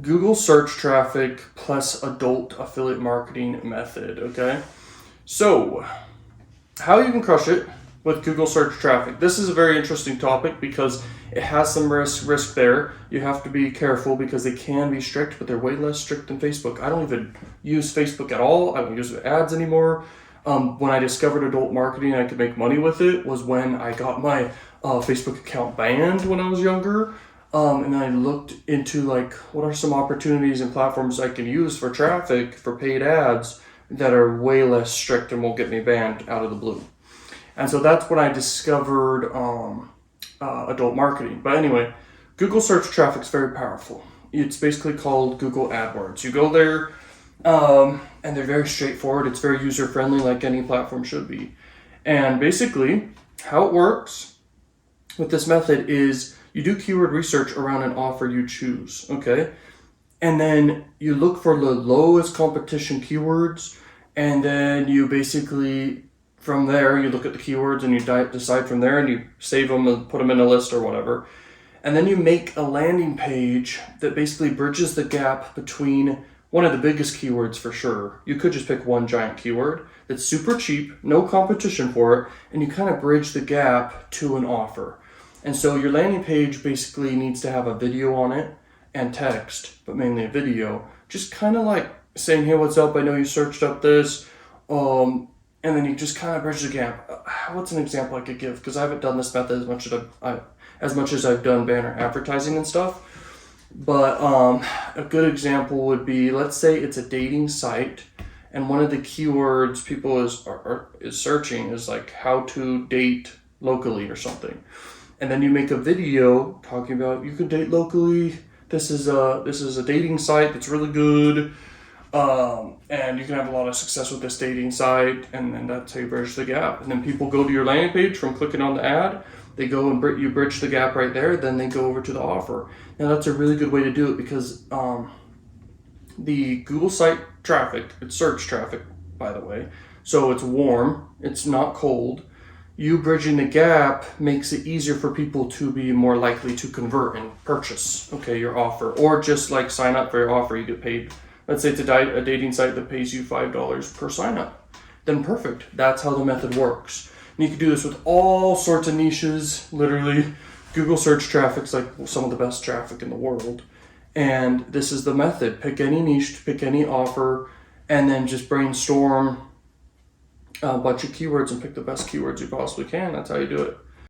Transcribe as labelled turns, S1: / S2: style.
S1: Google search traffic plus adult affiliate marketing method, okay? So, how you can crush it with Google search traffic. This is a very interesting topic because it has some risk there. You have to be careful because they can be strict, but they're way less strict than Facebook. I don't even use Facebook at all. I don't use ads anymore. When I discovered adult marketing, I could make money with it was when I got my Facebook account banned when I was younger. And then I looked into like, what are some opportunities and platforms I can use for traffic, for paid ads that are way less strict and won't get me banned out of the blue. And so that's when I discovered adult marketing. But anyway, Google search traffic is very powerful. It's basically called Google AdWords. You go there, and they're very straightforward. It's very user-friendly, like any platform should be. And basically, how it works with this method is you do keyword research around an offer you choose, okay? And then you look for the lowest competition keywords, and then you basically, from there, you look at the keywords and you decide from there, and you save them and put them in a list or whatever. And then you make a landing page that basically bridges the gap between one of the biggest keywords for sure. You could just pick one giant keyword that's super cheap, no competition for it, and you kind of bridge the gap to an offer. And so your landing page basically needs to have a video on it and text, but mainly a video, just kind of like saying, hey, what's up? I know you searched up this. And then you just kind of bridge the gap. What's an example I could give? Because I haven't done this method as much as I've done banner advertising and stuff. But a good example would be, let's say it's a dating site, and one of the keywords people is searching is like how to date locally or something. And then you make a video talking about you can date locally. This is a dating site that's really good. And you can have a lot of success with this dating site, and then that's how you bridge the gap. And then people go to your landing page from clicking on the ad. They go and you bridge the gap right there. Then they go over to the offer. Now that's a really good way to do it because the Google site traffic, it's search traffic, by the way. So it's warm. It's not cold. You bridging the gap makes it easier for people to be more likely to convert and purchase, okay, your offer, or just like sign up for your offer. You get paid. Let's say it's a dating site that pays you $5 per sign up. Then perfect. That's how the method works. And you can do this with all sorts of niches. Literally, Google search traffic's like some of the best traffic in the world. And this is the method. Pick any niche, pick any offer, and then just brainstorm a bunch of keywords and pick the best keywords you possibly can. That's how you do it.